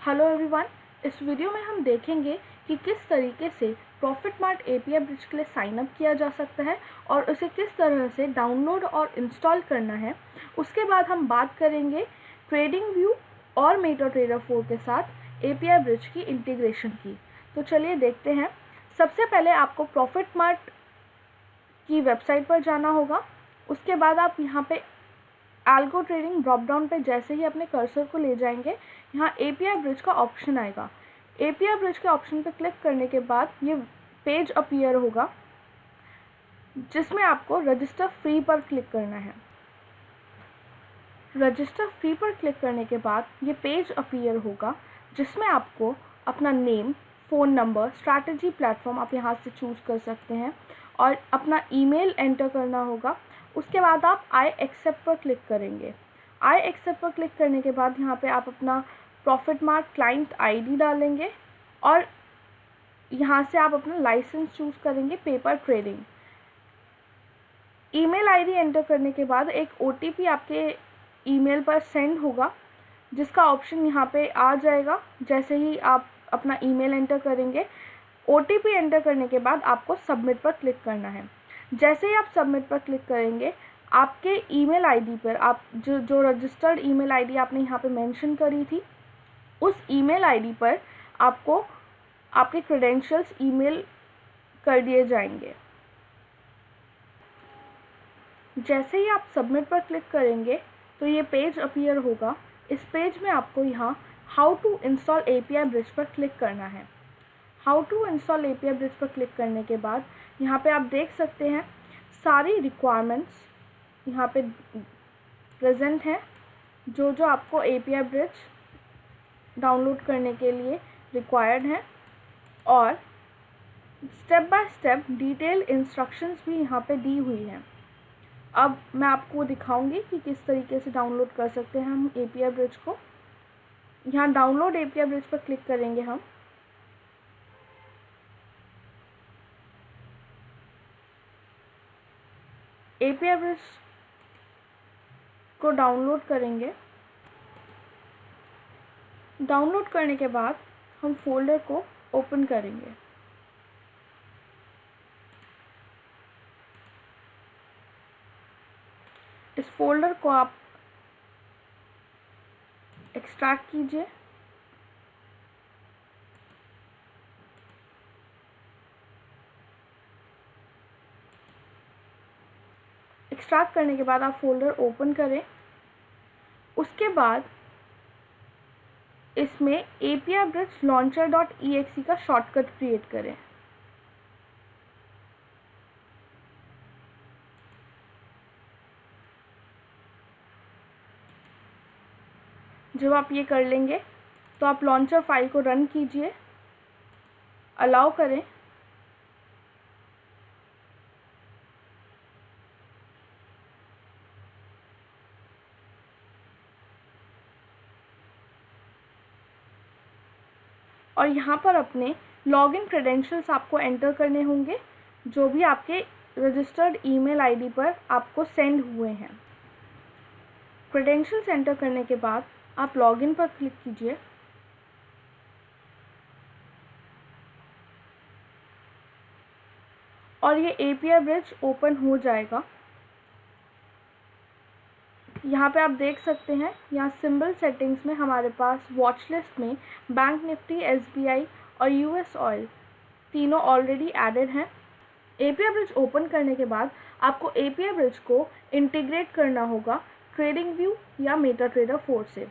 Hello everyone, इस video में हम देखेंगे कि किस तरीके से प्रॉफिटमार्ट एपीआई ब्रिज के लिए साइन अप किया जा सकता है और उसे किस तरह से डाउनलोड और इंस्टॉल करना है। उसके बाद हम बात करेंगे ट्रेडिंग व्यू और मेटाट्रेडर 4 के साथ एपीआई ब्रिज की इंटीग्रेशन की। तो चलिए देखते हैं। सबसे पहले आपको प्रॉफिटमार्ट की वेबसाइट पर जाना होगा। उसके बाद आप यहाँ पे एल्गो ट्रेडिंग ड्रॉप डाउन पे जैसे ही अपने कर्सर को ले जाएंगे, यहाँ एपीआई ब्रिज का ऑप्शन आएगा। एपीआई ब्रिज के ऑप्शन पर क्लिक करने के बाद ये पेज अपीयर होगा जिसमें आपको रजिस्टर फ्री पर क्लिक करना है। रजिस्टर फ्री पर क्लिक करने के बाद ये पेज अपीयर होगा जिसमें आपको अपना name, phone number, strategy platform आप यहाँ से चूज़ कर सकते हैं और अपना ईमेल एंटर करना होगा। उसके बाद आप आई एक्सेप्ट पर क्लिक करेंगे। आई एक्सेप्ट पर क्लिक करने के बाद यहाँ पे आप अपना प्रॉफिटमार्ट क्लाइंट आईडी डालेंगे और यहाँ से आप अपना लाइसेंस चूज़ करेंगे paper trading. Email ID enter करने के बाद एक ओटीपी आपके ईमेल पर सेंड होगा जिसका ऑप्शन यहाँ पे आ जाएगा जैसे ही आप अपना ईमेल एंटर करेंगे। ओटीपी एंटर करने के बाद आपको सबमिट पर क्लिक करना है। जैसे ही आप सबमिट पर क्लिक करेंगे, आपके ईमेल आईडी पर आप जो रजिस्टर्ड ईमेल आईडी आपने यहाँ पे मेंशन करी थी, उस ईमेल आईडी पर आपको आपके क्रेडेंशियल्स ईमेल कर दिए जाएंगे। जैसे ही आप सबमिट पर क्लिक करेंगे तो ये पेज अपीयर होगा। इस पेज में आपको यहाँ how to install API bridge पर क्लिक करना है। How to install API bridge पर क्लिक करने के बाद यहाँ पे आप देख सकते हैं सारी रिक्वायरमेंट्स यहाँ पे प्रेजेंट हैं जो आपको एपीआई ब्रिज डाउनलोड करने के लिए रिक्वायर्ड हैं और step by step detail instructions भी यहाँ पे दी हुई हैं। अब मैं आपको दिखाऊंगी कि किस तरीके से डाउनलोड कर सकते हैं हम एपीआई ब्रिज को। यहाँ डाउनलोड एपीआई ब्रिज पर क्लिक करेंगे हम। एपीआई ब्रिज को डाउनलोड करेंगे। डाउनलोड करने के बाद हम फोल्डर को ओपन करेंगे। इस फोल्डर को आप एक्सट्रैक्ट कीजिए। एक्सट्रैक्ट करने के बाद आप फोल्डर ओपन करें। उसके बाद इसमें API Bridge launcher.exe का शॉर्टकट क्रिएट करें। जब आप ये कर लेंगे तो आप लॉन्चर फाइल को रन कीजिए, अलाउ करें। और यहाँ पर अपने लॉगिन क्रेडेंशियल्स आपको एंटर करने होंगे जो भी आपके रजिस्टर्ड ईमेल आईडी पर आपको सेंड हुए हैं। क्रेडेंशियल्स एंटर करने के बाद आप लॉगिन पर क्लिक कीजिए। और ये एपीआई ब्रिज ओपन हो जाएगा। यहाँ पे आप देख सकते हैं, यहाँ सिंबल सेटिंग्स में हमारे पास वॉच लिस्ट में बैंक निफ्टी, एसबीआई और यूएस ऑयल तीनों ऑलरेडी एडेड हैं। एपीआई ब्रिज ओपन करने के बाद आपको एपीआई ब्रिज को इंटीग्रेट करना होगा ट्रेडिंग व्यू या मेटाट्रेडर 4 से।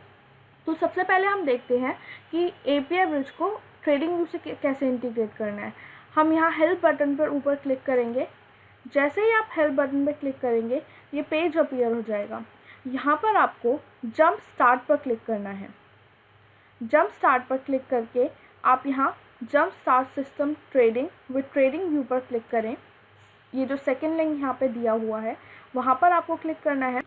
तो सबसे पहले हम देखते हैं कि एपीआई ब्रिज को ट्रेडिंग व्यू से कैसे इंटीग्रेट करना है। हम यहाँ हेल्प बटन पर ऊपर क्लिक करेंगे। जैसे ही आप हेल्प बटन पर क्लिक करेंगे, ये पेज अपीयर हो जाएगा। यहाँ पर आपको जंप स्टार्ट पर क्लिक करना है। जंप स्टार्ट पर क्लिक करके आप यहाँ jump start system trading with trading view पर क्लिक करें। ये जो सेकंड लिंक यहाँ पे दिया हुआ है वहाँ पर आपको क्लिक करना है।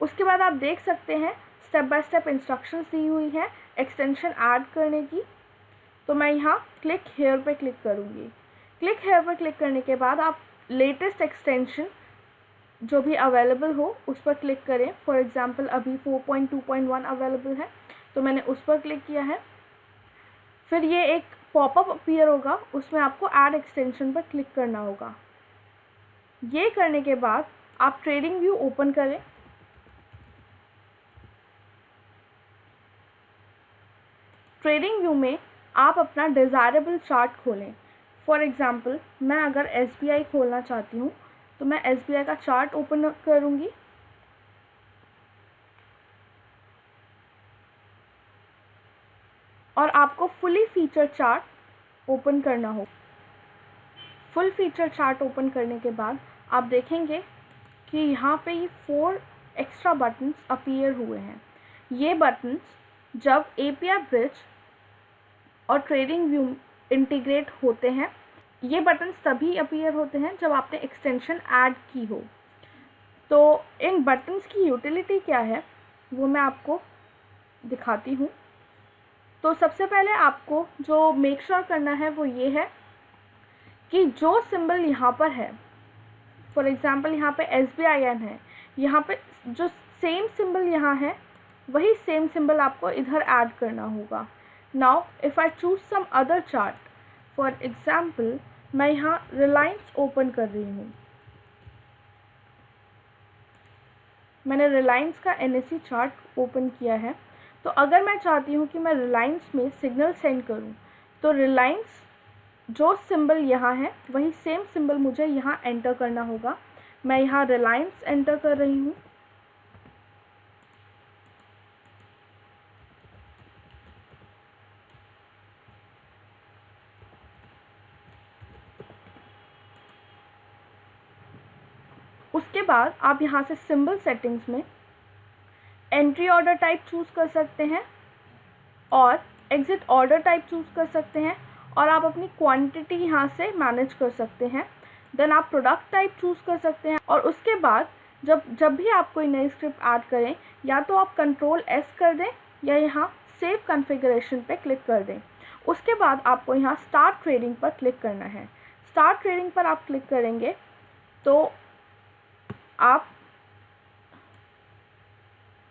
उसके बाद आप देख सकते हैं स्टेप बाय स्टेप इंस्ट्रक्शंस दी हुई हैं एक्सटेंशन ऐड करने की। तो मैं यहाँ क्लिक हेयर पे क्लिक करूँगी। क्लिक हेयर पर क्लिक करने के बाद आप लेटेस्ट एक्सटेंशन जो भी अवेलेबल हो उस पर क्लिक करें। फॉर एग्जांपल अभी 4.2.1 अवेलेबल है तो मैंने उस पर क्लिक किया है। फिर ये एक पॉपअप अपीयर होगा, उसमें आपको ऐड एक्सटेंशन पर क्लिक करना होगा। ये करने के बाद आप ट्रेडिंग व्यू ओपन करें। ट्रेडिंग व्यू में आप अपना डिज़ायरेबल चार्ट खोलें। फॉर एग्ज़ाम्पल मैं अगर SBI खोलना चाहती हूँ तो मैं SBI का चार्ट ओपन करूँगी। और आपको फुली फीचर चार्ट ओपन करना हो। फुल फीचर चार्ट ओपन करने के बाद आप देखेंगे कि यहाँ पे ये 4 एक्स्ट्रा बटन्स अपीयर हुए हैं। ये बटन्स जब API ब्रिज और ट्रेडिंग व्यू इंटीग्रेट होते हैं, ये बटन्स तभी अपीयर होते हैं जब आपने एक्सटेंशन ऐड की हो। तो इन बटन्स की यूटिलिटी क्या है वो मैं आपको दिखाती हूँ। तो सबसे पहले आपको जो मेक श्योर करना है वो ये है कि जो सिंबल यहाँ पर है, फॉर एग्ज़ाम्पल यहाँ पे SBIN है, यहाँ पे जो सेम सिंबल यहाँ है वही सेम सिंबल आपको इधर ऐड करना होगा। Now if I choose some other chart, for example मैं यहाँ रिलायंस ओपन कर रही हूँ। मैंने रिलायंस का NSE चार्ट ओपन किया है। तो अगर मैं चाहती हूँ कि मैं रिलायंस में सिग्नल सेंड करूँ तो रिलायंस जो सिंबल यहाँ है वही सेम सिंबल मुझे यहाँ एंटर करना होगा। मैं यहाँ रिलायंस एंटर कर रही हूँ। उसके बाद आप यहाँ से सिंबल सेटिंग्स में एंट्री ऑर्डर टाइप चूज़ कर सकते हैं और एग्जिट ऑर्डर टाइप चूज़ कर सकते हैं और आप अपनी क्वांटिटी यहाँ से मैनेज कर सकते हैं। देन आप प्रोडक्ट टाइप चूज़ कर सकते हैं और उसके बाद जब भी आप कोई नई स्क्रिप्ट ऐड करें या तो आप Ctrl+S कर दें या यहाँ सेव कॉन्फ़िगरेशन पे क्लिक कर दें। उसके बाद आपको यहाँ स्टार्ट ट्रेडिंग पर क्लिक करना है। स्टार्ट ट्रेडिंग पर आप क्लिक करेंगे तो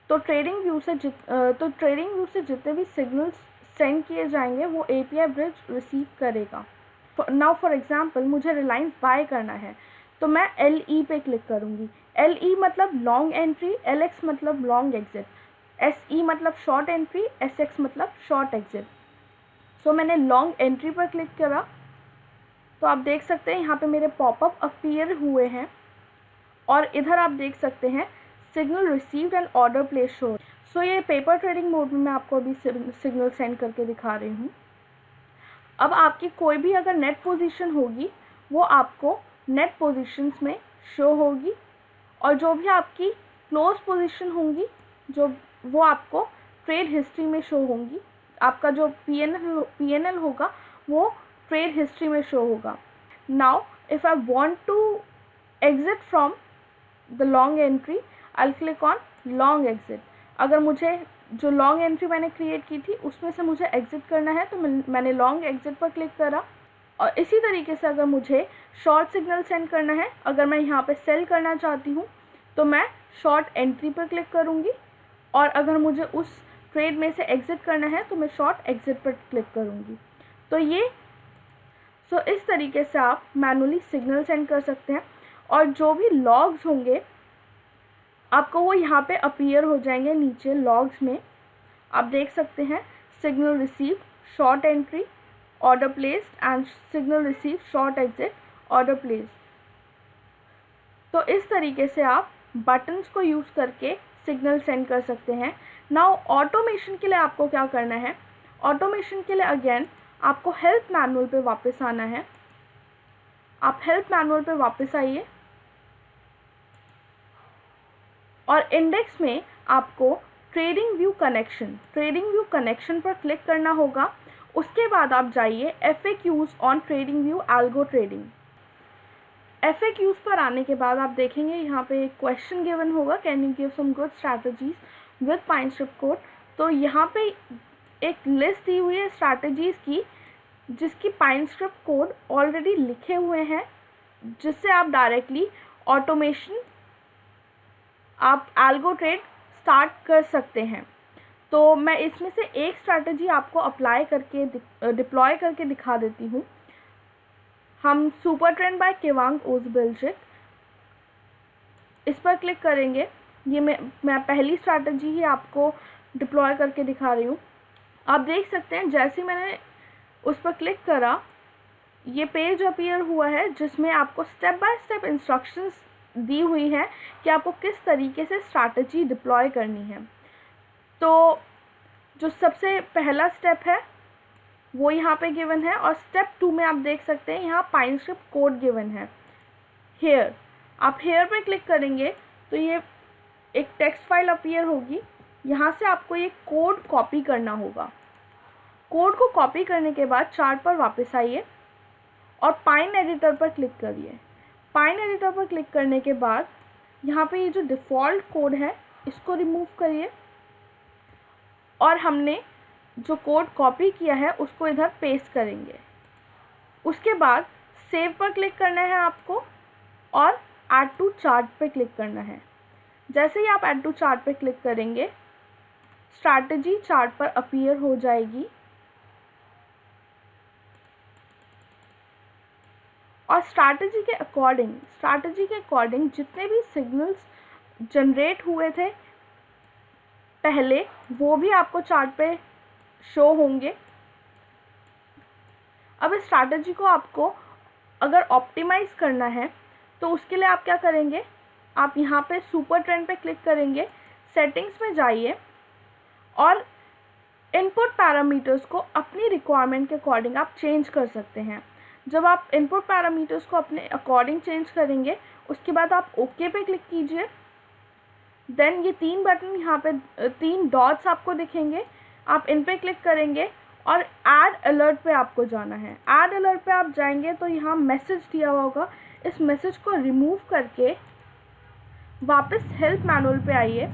ट्रेडिंग व्यू से जितने भी सिग्नल्स सेंड किए जाएंगे वो API ब्रिज रिसीव करेगा। नाउ फॉर एग्जांपल मुझे रिलायंस बाय करना है तो मैं LE पे क्लिक करूँगी। LE मतलब लॉन्ग एंट्री, LX मतलब लॉन्ग एग्जिट, SE मतलब शॉर्ट एंट्री, SX मतलब शॉर्ट एग्जिट। सो मैंने लॉन्ग एंट्री पर क्लिक करा तो आप देख सकते हैं यहाँ पे मेरे पॉपअप अपीयर हुए हैं और इधर आप देख सकते हैं signal received and order place show. So ये पेपर ट्रेडिंग मोड में मैं आपको अभी सिग्नल सेंड करके दिखा रही हूँ। अब आपकी कोई भी अगर नेट पोजीशन होगी वो आपको नेट पोजीशंस में शो होगी और जो भी आपकी क्लोज पोजीशन होंगी वो आपको ट्रेड हिस्ट्री में शो होंगी। आपका जो PNL होगा वो ट्रेड हिस्ट्री में शो होगा। Now if I want to exit from the long entry I'll click on long exit. अगर मुझे जो लॉन्ग एंट्री मैंने क्रिएट की थी उसमें से मुझे एग्जिट करना है तो मैंने लॉन्ग एग्जिट पर क्लिक करा। और इसी तरीके से अगर मुझे शॉर्ट सिग्नल सेंड करना है, अगर मैं यहाँ पे सेल करना चाहती हूँ तो मैं शॉर्ट एंट्री पर क्लिक करूँगी और अगर मुझे उस ट्रेड में से एग्जिट करना है तो मैं शॉर्ट एग्जिट पर क्लिक करूँगी। तो इस तरीके से आप मैनुअली सिग्नल सेंड कर सकते हैं और जो भी लॉग्स होंगे आपको वो यहाँ पे अपीयर हो जाएंगे नीचे लॉग्स में। आप देख सकते हैं signal receive, short entry, order placed and signal receive, short exit, order placed. तो इस तरीके से आप बटन्स को यूज़ करके सिग्नल सेंड कर सकते हैं। नाउ ऑटोमेशन के लिए आपको क्या करना है? ऑटोमेशन के लिए अगेन आपको हेल्प मैनुअल पे वापस आना है। आप हेल्प मैनुअल पे वापस आइए और इंडेक्स में आपको ट्रेडिंग व्यू कनेक्शन पर क्लिक करना होगा। उसके बाद आप जाइए FAQs on trading view algo trading. FAQs पर आने के बाद आप देखेंगे यहाँ पे एक क्वेश्चन गिवन होगा, can you give some good strategies with Pine Script code. तो यहाँ पे एक लिस्ट दी हुई है स्ट्रैटेजीज की जिसकी पाइनस्क्रिप्ट कोड ऑलरेडी लिखे हुए हैं, जिससे आप डायरेक्टली ऑटोमेशन आप एल्गो ट्रेड स्टार्ट कर सकते हैं। तो मैं इसमें से एक स्ट्रैटेजी आपको डिप्लॉय करके दिखा देती हूँ। हम सुपर ट्रेंड बाय केवांग ओसबेल्जिक, इस पर क्लिक करेंगे। ये मैं पहली स्ट्रैटेजी ही आपको डिप्लॉय करके दिखा रही हूँ। आप देख सकते हैं जैसे मैंने उस पर क्लिक करा, ये पेज अपीयर हुआ है जिसमें आपको स्टेप बाय स्टेप इंस्ट्रक्शंस दी हुई है कि आपको किस तरीके से स्ट्रैटेजी डिप्लॉय करनी है। तो जो सबसे पहला स्टेप है वो यहाँ पे गिवन है, और स्टेप 2 में आप देख सकते हैं यहाँ पाइनस्क्रिप्ट कोड गिवन है। हेयर, आप हेयर पे क्लिक करेंगे तो ये एक टेक्स्ट फाइल अपीयर होगी। यहाँ से आपको ये कोड कॉपी करना होगा। कोड को कॉपी करने के बाद चार्ट पर वापस आइए और पाइन एडिटर पर क्लिक करिए। पाइन एडिटर पर क्लिक करने के बाद यहाँ पे ये जो डिफ़ॉल्ट कोड है इसको रिमूव करिए, और हमने जो कोड कॉपी किया है उसको इधर पेस्ट करेंगे। उसके बाद सेव पर क्लिक करना है आपको और ऐड टू चार्ट पे क्लिक करना है। जैसे ही आप ऐड टू चार्ट पे क्लिक करेंगे, स्ट्रैटेजी चार्ट पर अपीयर हो जाएगी, और स्ट्रैटेजी के अकॉर्डिंग जितने भी सिग्नल्स जनरेट हुए थे पहले, वो भी आपको चार्ट पे शो होंगे। अब इस स्ट्रैटेजी को आपको अगर ऑप्टिमाइज़ करना है तो उसके लिए आप क्या करेंगे, आप यहाँ पे सुपर ट्रेंड पे क्लिक करेंगे, सेटिंग्स में जाइए और इनपुट पैरामीटर्स को अपनी रिक्वायरमेंट के अकॉर्डिंग आप चेंज कर सकते हैं। जब आप इनपुट पैरामीटर्स को अपने अकॉर्डिंग चेंज करेंगे, उसके बाद आप ओके पे क्लिक कीजिए। देन ये 3 बटन यहाँ पे 3 डॉट्स आपको दिखेंगे, आप इन पे क्लिक करेंगे और ऐड अलर्ट पे आपको जाना है। ऐड अलर्ट पे आप जाएंगे तो यहाँ मैसेज दिया हुआ होगा, इस मैसेज को रिमूव करके वापस हेल्प मैनुअल पे आइए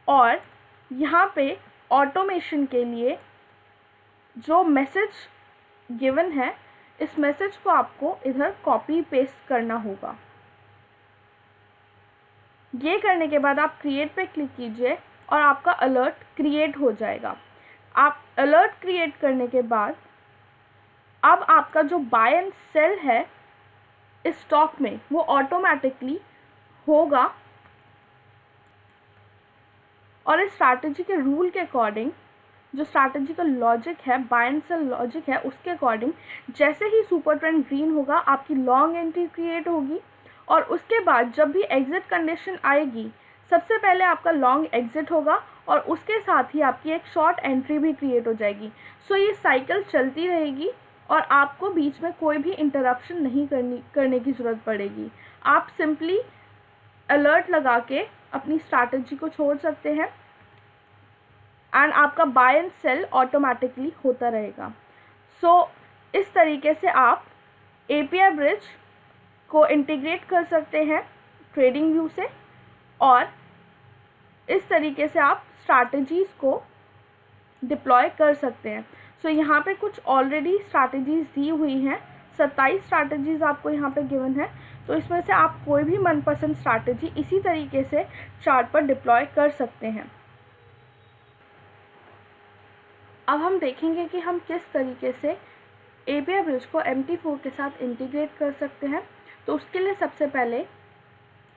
और यहाँ पे ऑटोमेशन के लिए जो मैसेज गिवन है, इस मैसेज को आपको इधर कॉपी पेस्ट करना होगा। ये करने के बाद आप क्रिएट पे क्लिक कीजिए और आपका अलर्ट क्रिएट हो जाएगा। आप अलर्ट क्रिएट करने के बाद अब आपका जो बाय एंड सेल है इस स्टॉक में वो ऑटोमेटिकली होगा, और इस स्ट्रैटेजी के रूल के अकॉर्डिंग, जो स्ट्रैटेजी का लॉजिक है, बाय एंड सेल लॉजिक है, उसके अकॉर्डिंग जैसे ही सुपर ट्रेंड ग्रीन होगा आपकी लॉन्ग एंट्री क्रिएट होगी, और उसके बाद जब भी एग्जिट कंडीशन आएगी सबसे पहले आपका लॉन्ग एग्जिट होगा और उसके साथ ही आपकी एक शॉर्ट एंट्री भी क्रिएट हो जाएगी। सो ये साइकिल चलती रहेगी और आपको बीच में कोई भी इंटरप्शन नहीं करने की ज़रूरत पड़ेगी। आप सिंपली अलर्ट लगा के अपनी स्ट्रैटेजी को छोड़ सकते हैं एंड आपका बाय एंड सेल ऑटोमेटिकली होता रहेगा। सो इस तरीके से आप API ब्रिज को इंटीग्रेट कर सकते हैं ट्रेडिंग व्यू से, और इस तरीके से आप स्ट्रैटेजीज़ को डिप्लॉय कर सकते हैं। सो यहाँ पे कुछ ऑलरेडी स्ट्रैटेजीज़ दी हुई हैं, 27 स्ट्रैटेजीज़ आपको यहाँ पे गिवन है। तो इसमें से आप कोई भी मनपसंद स्ट्रैटेजी इसी तरीके से चार्ट पर डिप्लॉय कर सकते हैं। अब हम देखेंगे कि हम किस तरीके से API ब्रिज को MT4 के साथ इंटीग्रेट कर सकते हैं। तो उसके लिए सबसे पहले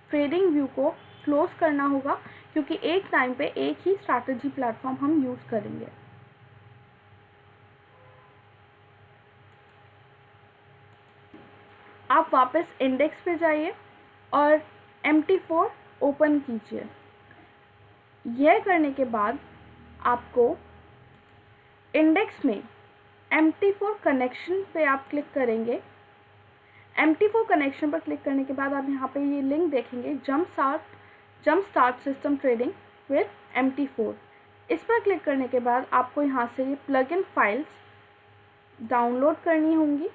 ट्रेडिंग व्यू को क्लोज करना होगा, क्योंकि एक टाइम पे एक ही स्ट्रैटेजी प्लेटफॉर्म हम यूज़ करेंगे। आप वापस इंडेक्स पे जाइए और MT4 ओपन कीजिए। यह करने के बाद आपको इंडेक्स में MT4 कनेक्शन पे आप क्लिक करेंगे। MT4 कनेक्शन पर क्लिक करने के बाद आप यहाँ पे ये लिंक देखेंगे, jump start system trading with MT4। इस पर क्लिक करने के बाद आपको यहाँ से ये प्लगइन फाइल्स डाउनलोड करनी होंगी।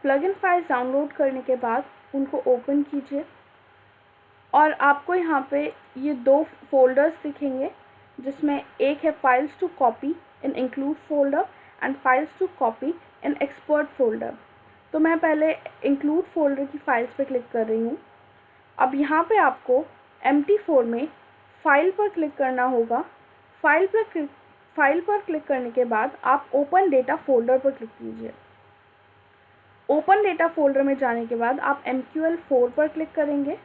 प्लगइन फाइल्स डाउनलोड करने के बाद उनको ओपन कीजिए और आपको यहाँ पे ये 2 फोल्डर्स दिखेंगे, जिसमें एक है files to copy in include folder and files to copy in export folder. तो मैं पहले इंक्लूड फोल्डर की फाइल्स पे क्लिक कर रही हूँ। अब यहाँ पे आपको MT4 में फाइल पर क्लिक करना होगा। फाइल पर क्लिक करने के बाद आप ओपन डेटा फोल्डर पर क्लिक कीजिए। ओपन डेटा फोल्डर में जाने के बाद आप MQL4 पर क्लिक करेंगे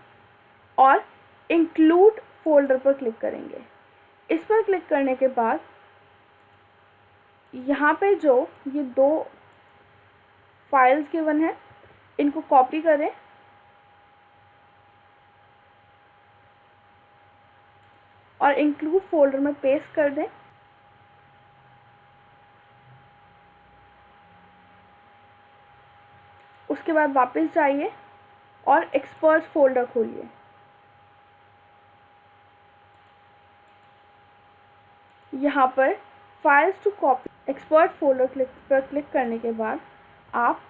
और इंक्लूड फोल्डर पर क्लिक करेंगे। इस पर क्लिक करने के बाद यहाँ पे जो ये 2 फाइल्स गिवन है, इनको कॉपी करें और इंक्लूड फोल्डर में पेस्ट कर दें। उसके बाद वापस जाइए और एक्सपर्ट्स फोल्डर खोलिए। यहाँ पर files to copy expert folder पर क्लिक करने के बाद आप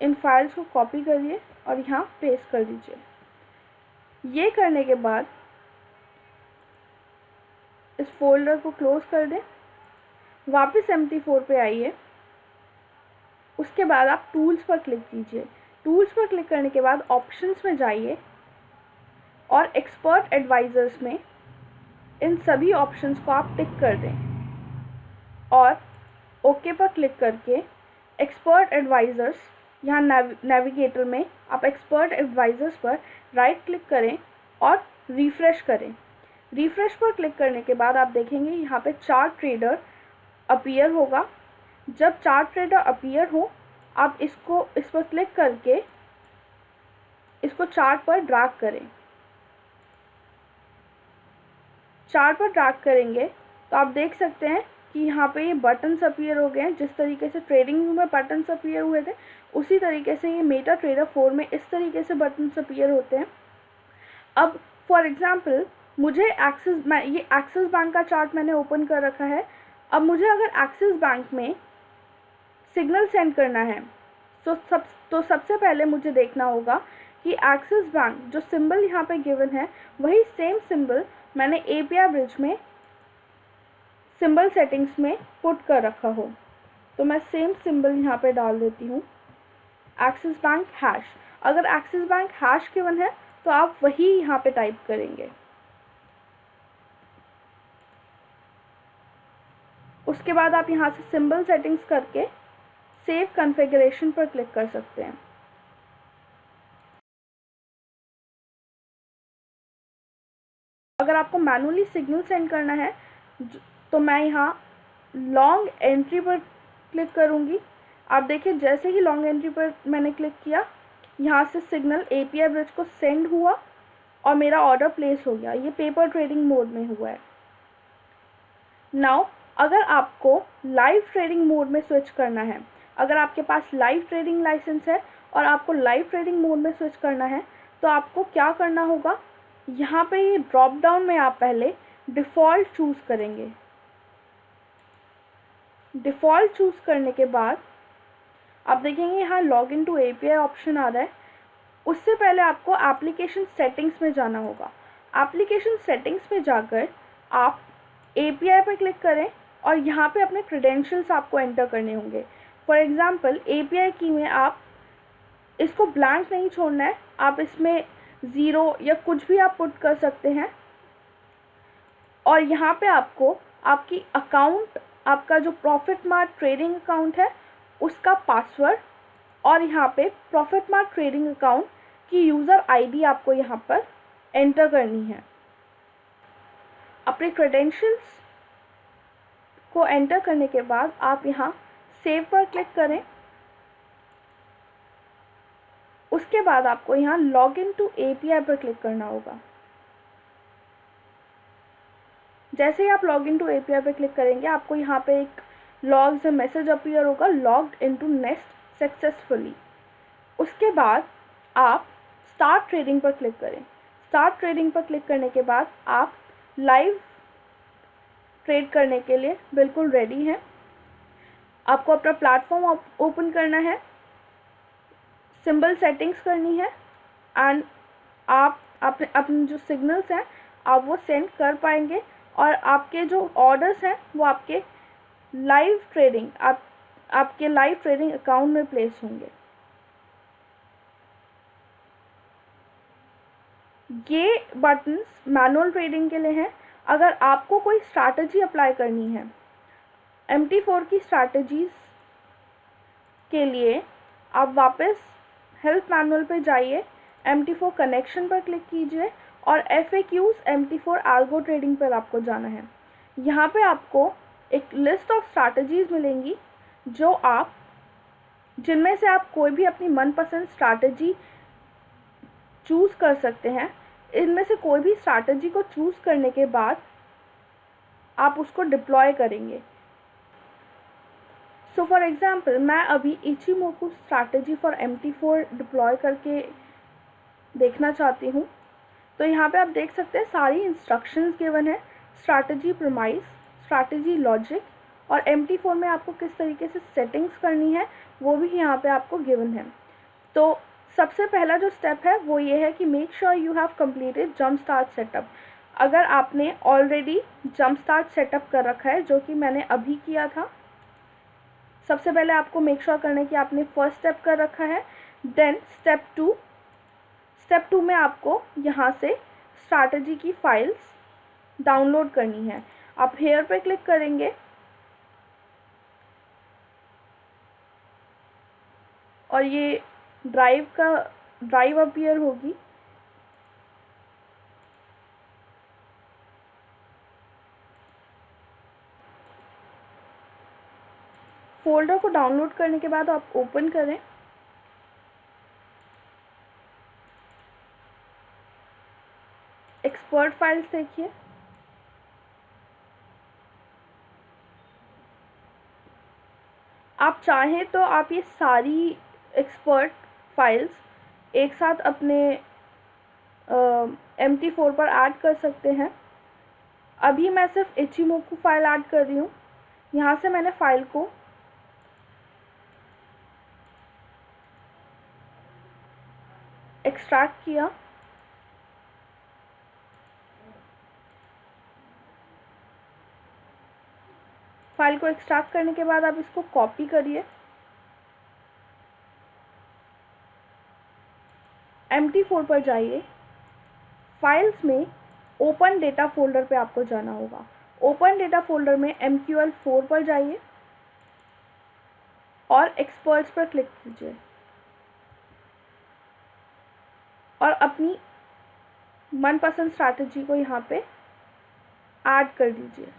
इन फाइल्स को कॉपी करिए और यहाँ पेस्ट कर दीजिए। ये करने के बाद इस फोल्डर को क्लोज कर दें। वापस MT4 पे आइए। उसके बाद आप टूल्स पर क्लिक कीजिए। टूल्स पर क्लिक करने के बाद ऑप्शंस में जाइए और एक्सपर्ट एडवाइजर्स में इन सभी ऑप्शंस को आप टिक कर दें और ओके पर क्लिक करके एक्सपर्ट एडवाइजर्स, यहाँ नेविगेटर में आप एक्सपर्ट एडवाइजर्स पर राइट क्लिक करें और रिफ़्रेश करें। रिफ़्रेश पर क्लिक करने के बाद आप देखेंगे यहाँ पे चार्ट ट्रेडर अपीयर होगा। जब चार्ट ट्रेडर अपीयर हो, आप इस पर क्लिक करके इसको चार्ट पर ड्रैग करें। चार्ट पर ड्रैग करेंगे तो आप देख सकते हैं कि यहाँ पे ये बटन्स अपीयर हो गए हैं। जिस तरीके से ट्रेडिंग व्यू में बटन्स अपीयर हुए थे, उसी तरीके से ये मेटा ट्रेडर 4 में इस तरीके से बटन्स अपीयर होते हैं। अब फॉर एग्जांपल मुझे ये एक्सिस बैंक का चार्ट मैंने ओपन कर रखा है। अब मुझे अगर एक्सिस बैंक में सिग्नल सेंड करना है तो सबसे पहले मुझे देखना होगा कि एक्सिस बैंक जो सिंबल यहाँ पे गिवन है, वही सेम सिंबल मैंने API ब्रिज में सिंबल सेटिंग्स में पुट कर रखा हो। तो मैं सेम सिंबल यहाँ पे डाल देती हूँ, एक्सिस बैंक हैश। अगर एक्सिस बैंक हैश गिवन है तो आप वही यहाँ पे टाइप करेंगे। उसके बाद आप यहाँ से सिंबल सेटिंग्स करके सेव कॉन्फ़िगरेशन पर क्लिक कर सकते हैं। अगर आपको मैनुअली सिग्नल सेंड करना है तो मैं यहाँ लॉन्ग एंट्री पर क्लिक करूँगी। आप देखिए जैसे ही लॉन्ग एंट्री पर मैंने क्लिक किया, यहाँ से सिग्नल API ब्रिज को सेंड हुआ और मेरा ऑर्डर प्लेस हो गया। ये पेपर ट्रेडिंग मोड में हुआ है। नाउ अगर आपको लाइव ट्रेडिंग मोड में स्विच करना है, अगर आपके पास लाइव ट्रेडिंग लाइसेंस है और आपको लाइव ट्रेडिंग मोड में स्विच करना है, तो आपको क्या करना होगा, यहाँ पे ये ड्रॉप डाउन में आप पहले डिफ़ॉल्ट चूज़ करेंगे। डिफ़ॉल्ट चूज़ करने के बाद आप देखेंगे यहाँ log in to API option आ रहा है। उससे पहले आपको एप्लीकेशन सेटिंग्स में जाना होगा। एप्लीकेशन सेटिंग्स में जाकर आप API पर क्लिक करें और यहाँ पे अपने क्रेडेंशियल्स आपको एंटर करने होंगे। फॉर एग्ज़ाम्पल API की में आप इसको ब्लैंक नहीं छोड़ना है, आप इसमें 0 या कुछ भी आप पुट कर सकते हैं। और यहाँ पे आपको आपकी अकाउंट, आपका जो प्रॉफिट मार्ट ट्रेडिंग अकाउंट है उसका पासवर्ड और यहाँ पे प्रॉफिट मार्ट ट्रेडिंग अकाउंट की यूज़र ID आपको यहाँ पर एंटर करनी है। अपने क्रेडेंशियल्स को एंटर करने के बाद आप यहाँ सेव पर क्लिक करें। उसके बाद आपको यहाँ लॉग इन टू API पर क्लिक करना होगा। जैसे ही आप लॉग इन टू API पर क्लिक करेंगे, आपको यहाँ पे एक लॉग से मैसेज अपीयर होगा, लॉग्ड इनटू नेस्ट सक्सेसफुली। उसके बाद आप स्टार्ट ट्रेडिंग पर क्लिक करें। स्टार्ट ट्रेडिंग पर क्लिक करने के बाद आप लाइव ट्रेड करने के लिए बिल्कुल रेडी हैं। आपको अपना प्लेटफॉर्म ओपन करना है, सिंबल सेटिंग्स करनी है एंड आप अपने अपने जो सिग्नल्स हैं आप वो सेंड कर पाएंगे और आपके जो ऑर्डर्स हैं वो आपके आपके लाइव ट्रेडिंग अकाउंट में प्लेस होंगे। ये बटन्स मैनुअल ट्रेडिंग के लिए हैं। अगर आपको कोई स्ट्रैटेजी अप्लाई करनी है MT4 की स्ट्रैटेजीज के लिए, आप वापस हेल्प मैनुअल पे जाइए, MT4 कनेक्शन पर क्लिक कीजिए और FAQs MT4 एल्गो ट्रेडिंग पर आपको जाना है। यहाँ पे आपको एक लिस्ट ऑफ स्ट्रैटेजीज मिलेंगी जिनमें से आप कोई भी अपनी मनपसंद स्ट्रैटेजी चूज़ कर सकते हैं। इनमें से कोई भी स्ट्रैटेजी को चूज़ करने के बाद आप उसको डिप्लॉय करेंगे। सो फॉर एग्ज़ाम्पल मैं अभी Ichimoku strategy for MT4 deploy करके देखना चाहती हूँ। तो यहाँ पे आप देख सकते हैं सारी इंस्ट्रक्शंस गिवन है, स्ट्रैटेजी प्रीमाइस, स्ट्रैटेजी लॉजिक और MT4 में आपको किस तरीके से सेटिंग्स करनी है वो भी यहाँ पे आपको गिवन है। तो सबसे पहला जो स्टेप है वो ये है कि make sure you have completed jump start setup. अगर आपने ऑलरेडी जंप स्टार्ट सेटअप कर रखा है, जो कि मैंने अभी किया था, सबसे पहले आपको मेक श्योर करना है कि आपने फर्स्ट स्टेप कर रखा है। देन स्टेप 2 में आपको यहाँ से स्ट्रैटेजी की फाइल्स डाउनलोड करनी है। आप हेयर पे क्लिक करेंगे और ये ड्राइव अपीयर होगी। फोल्डर को डाउनलोड करने के बाद आप ओपन करें। एक्सपर्ट फाइल्स देखिए, आप चाहें तो आप ये सारी एक्सपर्ट फाइल्स एक साथ अपने MT4 पर ऐड कर सकते हैं। अभी मैं सिर्फ इचिमोकू फाइल ऐड कर रही हूँ। यहाँ से मैंने फाइल को एक्सट्रैक्ट किया। फाइल को एक्सट्रैक्ट करने के बाद आप इसको कॉपी करिए, MT4 पर जाइए, फाइल्स में ओपन डेटा फोल्डर पे आपको जाना होगा। ओपन डेटा फोल्डर में MQL4 पर जाइए और एक्सपर्ट्स पर क्लिक कीजिए और अपनी मनपसंद स्ट्रैटेजी को यहाँ पे ऐड कर दीजिए।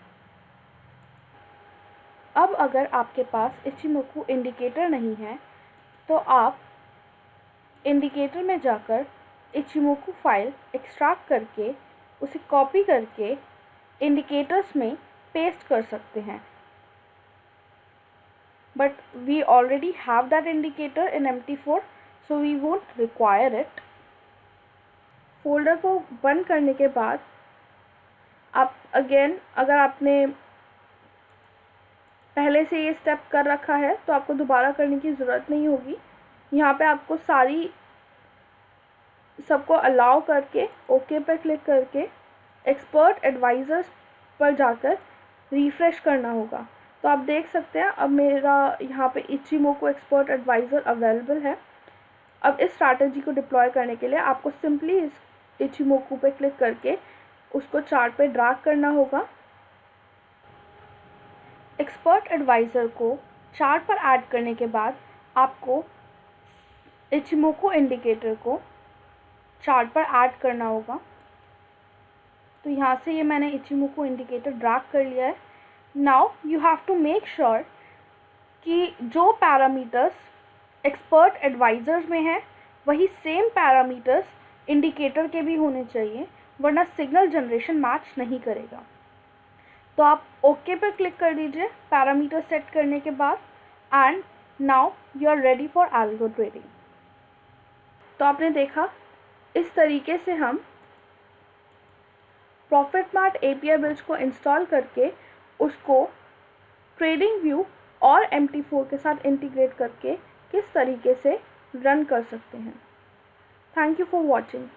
अब अगर आपके पास इचिमोकू इंडिकेटर नहीं है तो आप इंडिकेटर में जाकर इचिमोकू फाइल एक्सट्रैक्ट करके उसे कॉपी करके इंडिकेटर्स में पेस्ट कर सकते हैं। But we already have that indicator in MT4, so we won't require it. Folder को बंद करने के बाद आप अगेन, अगर आपने पहले से ये स्टेप कर रखा है तो आपको दोबारा करने की ज़रूरत नहीं होगी। यहाँ पे आपको सबको अलाउ करके ओके पर क्लिक करके एक्सपर्ट एडवाइज़र्स पर जाकर रिफ़्रेश करना होगा। तो आप देख सकते हैं अब मेरा यहाँ पे इचिमोकू एक्सपर्ट एडवाइज़र अवेलेबल है। अब इस स्ट्रैटेजी को डिप्लॉय करने के लिए आपको सिंपली इस इचिमोकू पे क्लिक करके उसको चार्ट पे ड्रैग करना होगा। एक्सपर्ट एडवाइज़र को चार्ट पर ऐड करने के बाद आपको इचिमोकू इंडिकेटर को चार्ट पर ऐड करना होगा। तो यहाँ से ये मैंने इचिमोकू इंडिकेटर ड्रैग कर लिया है। Now you have to make sure कि जो पैरामीटर्स एक्सपर्ट एडवाइज़र्स में है वही सेम पैरामीटर्स इंडिकेटर के भी होने चाहिए, वरना सिग्नल जनरेशन मैच नहीं करेगा। तो आप ओके पर क्लिक कर दीजिए पैरामीटर सेट करने के बाद, and now you are ready for algo trading. तो आपने देखा इस तरीके से हम प्रॉफिटमार्ट API बिल्ड्स को इंस्टॉल करके उसको ट्रेडिंग व्यू और MT4 के साथ इंटीग्रेट करके किस तरीके से रन कर सकते हैं। Thank you for watching.